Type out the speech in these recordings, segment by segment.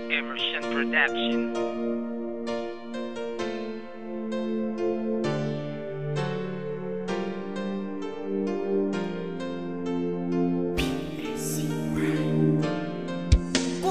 Emerson Production.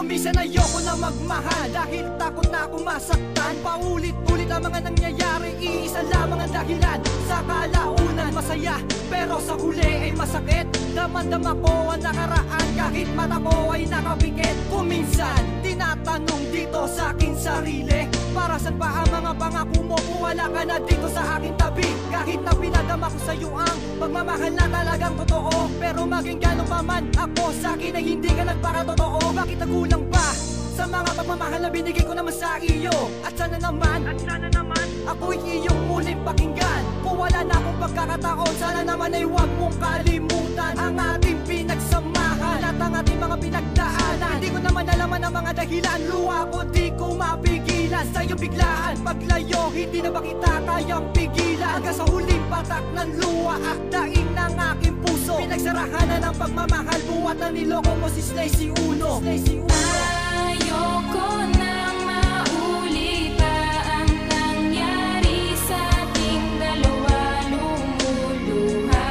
Minsan ayoko na magmahal dahil takot na akong masaktan. Paulit-ulit ang mga nangyayari, iisa lamang ang dahilan. Sa kalaunan masaya, pero sa huli ay masakit. Damang-dama ko ang nakaraan kahit mata ko ay nakapikit. Kung minsan tinatanong dito sa aking sarili, para saan pa ang mga pangako mo kung wala ka na dito sa aking tabi? Kahit na pinadama ko sa'yo ang pagmamahal na talagang totoo, pero maging gano'n pa man ako sa akin ay hindi ka nagpakatotoo. Bakit nagulang pa sa mga pagmamahal na binigay ko naman sa iyo? At sana naman ako'y iyong muling pakinggan. Kung wala na akong pagkakataon, sana naman ay huwag mong kalimutan ang ating pinagsamahan at ang ating mga pinagdaanan. Hindi ko naman alaman ang mga dahilan, luha ko di ko mapigilan. Sa iyong biglaan, paglayo, hindi na ba kita kayang pigilan? Hanggang sa huling patak ng luha, akdain ng aking puso. Pinagsarahan na ng pagmamahal, buwat na niloko mo si Slazy Uno. Ayoko nang maulit pa ang nangyari sa ating dalawa. Lumuluha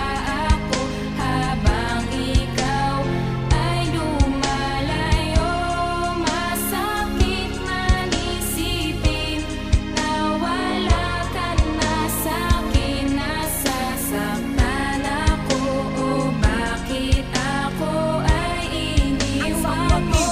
ako habang ikaw ay lumalayo. Masakit man isipin na wala ka na sa'kin. Nasasaktan ako, o bakit ako ay iniwan mo?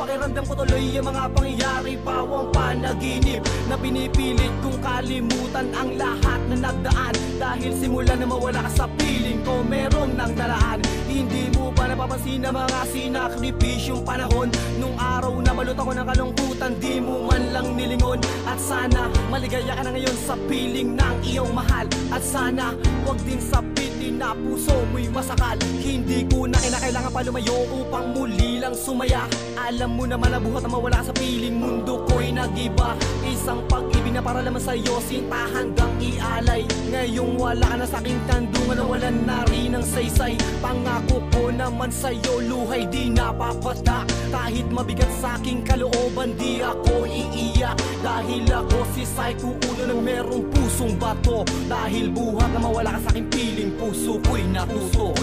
Pakiramdam ko tuloy ang mga pangyayari, pawang panaginip na pinipilit kong kalimutan ang lahat na nagdaan. Dahil simula na mawala ka sa piling ko, meron nang daraan. Hindi mo ba napapansin na mga sinakripisyong panahon? Nung araw na malot ako ng kalungkutan, di mo man lang nilingon. At sana maligaya ka na ngayon sa piling ng iyong mahal. At sana wag din sa piling na puso mo'y masakal. Hindi ko na kinakailangan pa lumayo upang muli lang sumaya. Alam mo naman na buhat na mawala sa piling, mundo ko'y nag-iba. Isang pag-ibig na para naman sa'yo, sinta hanggang ialay. Ngayong wala ka na sa'king kandungan, na wala na rin ang saysay. Pangako ko naman sa'yo, luhay di napapata. Kahit mabigat sa'king kalooban, di ako iiyak. Dahil ako si Psycho Uno na merong pusong bato. Dahil buhat na mawala ka sa'king piling, puso ko'y natuto.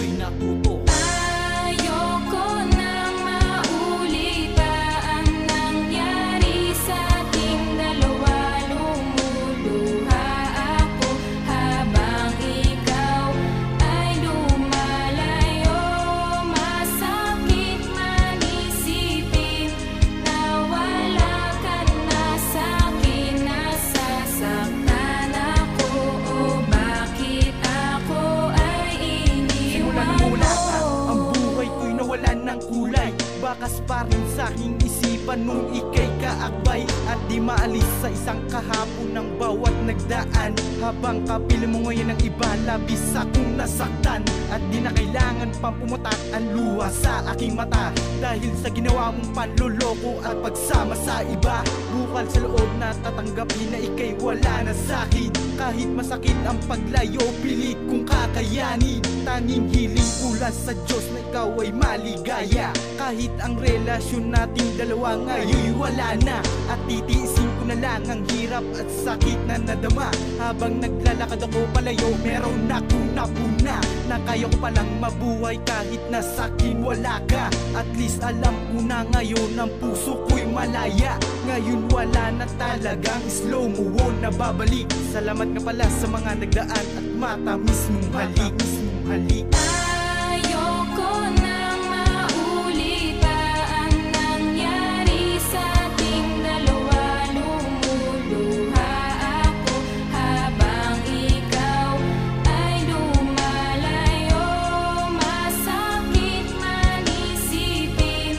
Ayoko nang maulit pa ang nangyari sa ating dalawa. Lumuluha ako habang ikaw ay lumalayo. Masakit man isipin na wala ka na sa'kin. Nasasaktan ako, o bakit ako ay iniwan mo? Ng kulay, bakas pa rin sa'king isipan nung ika'y kaakbay. At di maalis sa isang kahapon ng bawat nagdaan. Habang kapili mo ngayon ng iba, labis akong nasaktan. At di na kailangan pang pumutak ang luha sa aking mata. Dahil sa ginawa mong panloloko at pagsama sa iba. Bukal sa loob na tatanggapin na ika'y wala na sa'kin. Kahit masakit ang paglayo, pilit kong kakayanin. Tanging hiling ko lang sa Diyos na ikaw ay maligaya. Kahit ang relasyon nating dalawa ngayon wala na. At titiisin ko na lang ang hirap at sakit na nadama. Habang naglalakad ako palayo, meron akong napuna. Na kaya ko palang mabuhay kahit na sa'kin wala ka. At least alam ko na ngayon ang puso ko'y malaya. Ngayon wala na talagang slow mo na babalik. Salamat nga pala sa mga nagdaan at matamis mong halik. Ayoko nang maulit pa ang nangyari sa ating dalawa. Lumuluha ako habang ikaw ay lumalayo. Masakit man isipin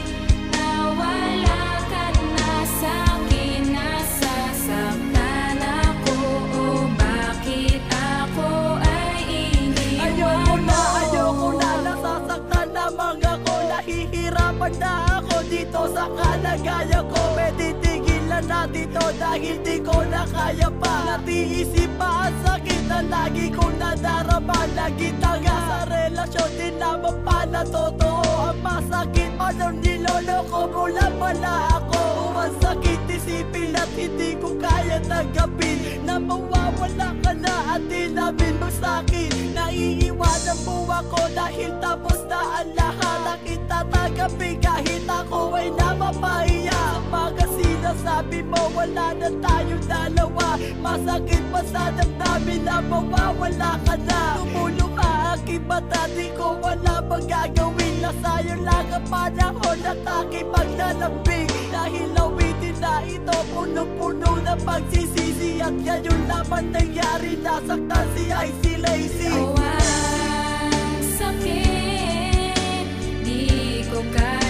na wala ka na sa'kin. Nasasaktan ako, o bakit ako ay iniwan mo? Ayoko na nasasaktan lamang ako. Nahihirapan na ako dito sa kalagayan ko. Pwede tigilan na dito dahil di ko na kaya pa. Natiisip pa ang sakit na lagi kong nadarama. Lagi tanga sa relasyon, di naman pala totoo ang masakit. Anong niloloko niloloko mo lang pala ako. Masakit isipin at hindi ko kaya tanggapin na mawawala ka na at tinamin mo sa'kin. Naiiwanan mo ako dahil tapos na ang lahat. Nakita tatanggapin kahit ako ay napapahiya. Mga sinasabi mo wala na tayong dalawa. Masakit pa sa damdamin na mawawala ka na. Tumulong ka aking mata, di ko wala magagawin. Nasayang lang ang panahon at aking paglalambing. Dahil awitin na ito punong-puno na pagsisisi. At ngayon naman nangyari, nasaktan si IC Lazy. Oh, ang sakit, di ko kaya